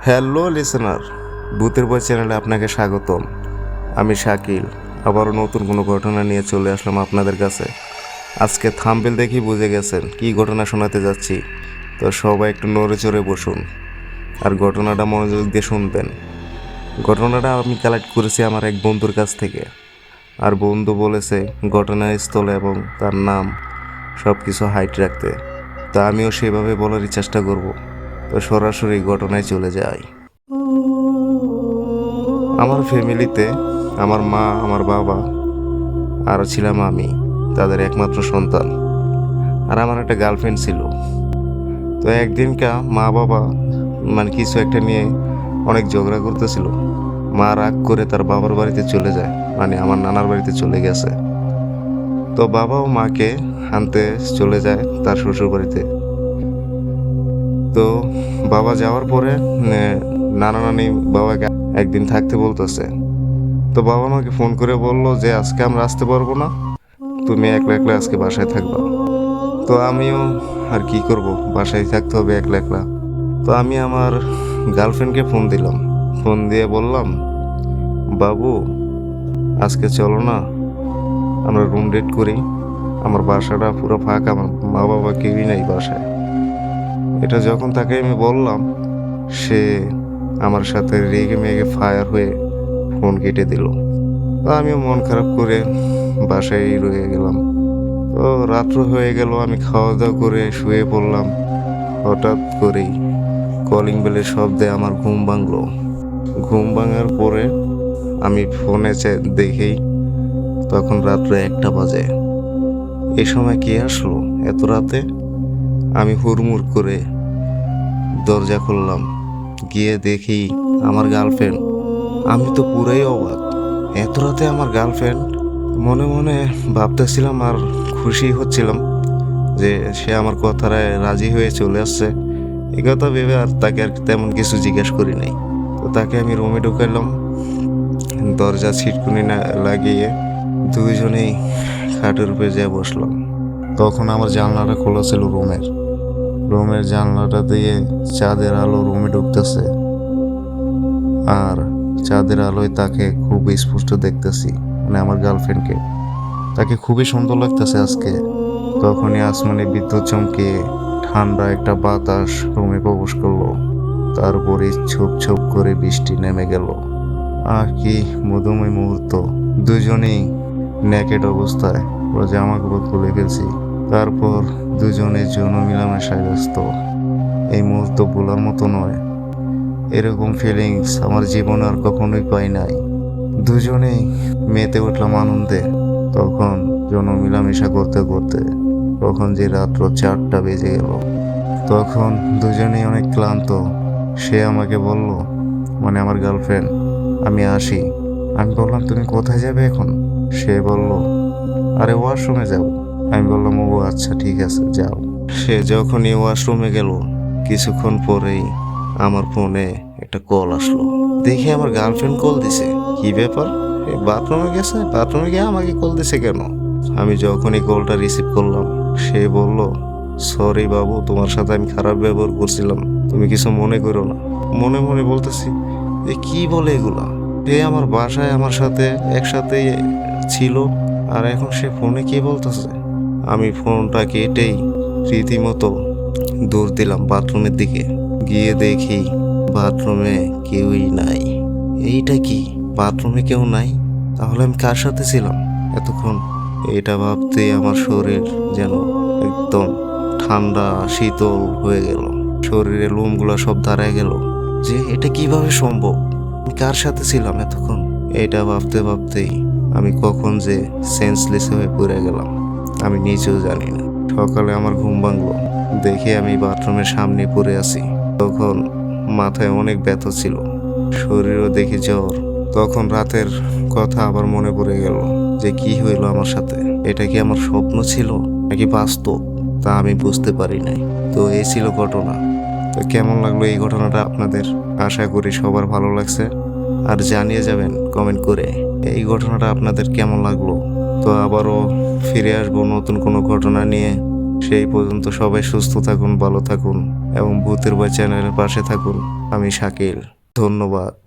Hello listener, ভূতের বই চ্যানেলে আপনাকে স্বাগতম। আমি শাকিল, আবারও নতুন কোনো ঘটনা নিয়ে চলে আসলাম আপনাদের কাছে। আজকে থাম্বনেল দেখেই বুঝে গেছেন কী ঘটনা শোনাতে যাচ্ছি। তো সবাই একটু নড়ে চড়ে বসুন আর ঘটনাটা মনোযোগ দিয়ে শুনবেন। ঘটনাটা আমি কালেক্ট করেছি আমার এক বন্ধুর কাছ থেকে, আর বন্ধু বলেছে ঘটনাস্থল এবং তার নাম সব কিছু হাইড রাখতে। তা আমিও সেভাবে বলারই চেষ্টা করব। তো সরাসরি ঘটনায় চলে যাই। আমার ফ্যামিলিতে আমার মা, আমার বাবা আর ছিলাম আমি, তাদের একমাত্র সন্তান। আর আমার একটা গার্লফ্রেন্ড ছিল। তো একদিনকা মা বাবা কিছু একটা নিয়ে অনেক ঝগড়া করতেছিল। মা রাগ করে তার বাবার বাড়িতে চলে যায়, আমার নানার বাড়িতে চলে গেছে। তো বাবাও মাকে আনতে চলে যায় তার শ্বশুর বাড়িতে। তো বাবা যাওয়ার পরে নানা নানি বাবাকে একদিন থাকতে বলতেছে। তো বাবা আমাকে ফোন করে বললো যে আজকে আমরা আসতে পারবো না, তুমি একলা একলা আজকে বাসায় থাকবা। তো আমিও আর কি করব, বাসায় থাকতে হবে একলা একলা। তো আমি আমার গার্লফ্রেন্ডকে ফোন দিলাম। ফোন দিয়ে বললাম, বাবু আজকে চলো না, আমরা রুম ডেট করি। আমার বাসাটা পুরো ফাঁকা, আমার মা বাবা কেউই নেই বাসায়। এটা যখন তাকে আমি বললাম, সে আমার সাথে রেগে মেগে ফায়ার হয়ে ফোন কেটে দিল। তো আমিও মন খারাপ করে বাসায় রয়ে গেলাম। তো রাত্র হয়ে গেল, আমি খাওয়া দাওয়া করে শুয়ে পড়লাম। হঠাৎ করেই কলিং বেলের শব্দে আমার ঘুম ভাঙলো। ঘুম ভাঙার পরে আমি ফোনে দেখেই তখন রাত্র 1টা বাজে। এই সময় কে আসলো এত রাতে? আমি হুড়মুড় করে দরজা খুললাম, গিয়ে দেখি আমার গার্লফ্রেন্ড। আমি তো পুরাই অবাক, এত রাতে আমার গার্লফ্রেন্ড। মনে মনে ভাবতেছিলাম আর খুশি হচ্ছিলাম যে সে আমার কথায় রাজি হয়ে চলে আসছে। এ কথা ভেবে আর তাকে আর তেমন কিছু জিজ্ঞেস করি নাই। তো তাকে আমি রুমে ঢুকাইলাম, দরজা ছিটকুনি না লাগিয়ে দুইজনেই খাটের উপরে যেয়ে বসলাম। তখন আমার জানলাটা খোলা ছিল রুমের জানলাটা দিয়ে চাঁদের আলো রুমে ঢুকতেছে, আর চাঁদের আলোয় তাকে খুব স্পষ্ট দেখতেছি, আমার গার্লফ্রেন্ডকে। তাকে খুবই সুন্দর লাগতেছে আজকে। তখনই আসমানে বিদ্যুৎ চমকে ঠান্ডা একটা বাতাস রুমে প্রবেশ করলো। তারপরে ছোপ ছোপ করে বৃষ্টি নেমে গেল। আর কি মধুময় মুহূর্ত। দুজনেই নেকেড অবস্থায় পুরো জামা কাপড় খুলে ফেলছি। তারপর দুজনের জন্য মিলামেশায় ব্যস্ত। এই মুহূর্ত ভোলার মতো নয়। এরকম ফিলিংস আমার জীবনে আর কখনোই পাই নাই। দুজনেই মেতে উঠলাম আনন্দে। তখন জন মিলামেশা করতে করতে তখন যে রাত্র 4টা বেজে গেল। তখন দুজনেই অনেক ক্লান্ত। সে আমাকে বলল, আমার গার্লফ্রেন্ড, আমি আসি। আমি বললাম, তুমি কোথায় যাবে এখন? সে বলল, আরে ওয়াশরুমে যাব। আমি বললাম, ও আচ্ছা ঠিক আছে যাও। সে যখনই ওয়াশরুমে গেল, কিছুক্ষণ পরেই আমার ফোনে একটা কল আসলো। দেখি আমার গার্লফ্রেন্ড কল দিছে। কি ব্যাপার, বাথরুমে গেছে, বাথরুমে গিয়ে আমাকে কল দিছে কেন? আমি যখনই কলটা রিসিভ করলাম, সে বলল, সরি বাবু, তোমার সাথে আমি খারাপ ব্যবহার করছিলাম, তুমি কিছু মনে করো না। মনে মনে বলতেছি যে কি বলে এগুলা, সে আমার বাসায় আমার সাথে একসাথে ছিল, আর এখন সে ফোনে কি বলতেছে। আমি ফোনটা কেটেই রীতিমতো দৌড় দিলাম বাথরুমের দিকে। গিয়ে দেখি বাথরুমে কেউই নাই। এইটা কি, বাথরুমে কেউ নাই? তাহলে আমি কার সাথে ছিলাম এতক্ষণ? এটা ভাবতেই আমার শরীর যেন একদম ঠান্ডা শীতল হয়ে গেল। শরীরের লোমগুলা সব দাঁড়ায় গেল যে এটা কিভাবে সম্ভব, আমি কার সাথে ছিলাম এতক্ষণ? এটা ভাবতে ভাবতেই আমি কখন যে সেন্সলেস হয়ে পড়ে গেলাম আমি নিজেও জানি না। সকালে আমার ঘুম ভাঙলো, দেখে আমি বাথরুমের সামনে পড়ে আছি। তখন মাথায় অনেক ব্যথা ছিল, শরীরও দেখি জ্বর। তখন রাতের কথা আবার মনে পড়ে গেল যে কি হইল আমার সাথে। এটা কি আমার স্বপ্ন ছিল নাকি বাস্তব, তা আমি বুঝতে পারি নাই। তো এই ছিল ঘটনা। তো কেমন লাগলো এই ঘটনাটা আপনাদের? আশা করি সবার ভালো লাগছে, আর জানিয়ে যাবেন কমেন্ট করে এই ঘটনাটা আপনাদের কেমন লাগলো। তো আবারও ফিরে আসবো নতুন কোনো ঘটনা নিয়ে। সেই পর্যন্ত সবাই সুস্থ থাকুন, ভালো থাকুন এবং ভূতের বয় চ্যানেলের পাশে থাকুন। আমি শাকিল, ধন্যবাদ।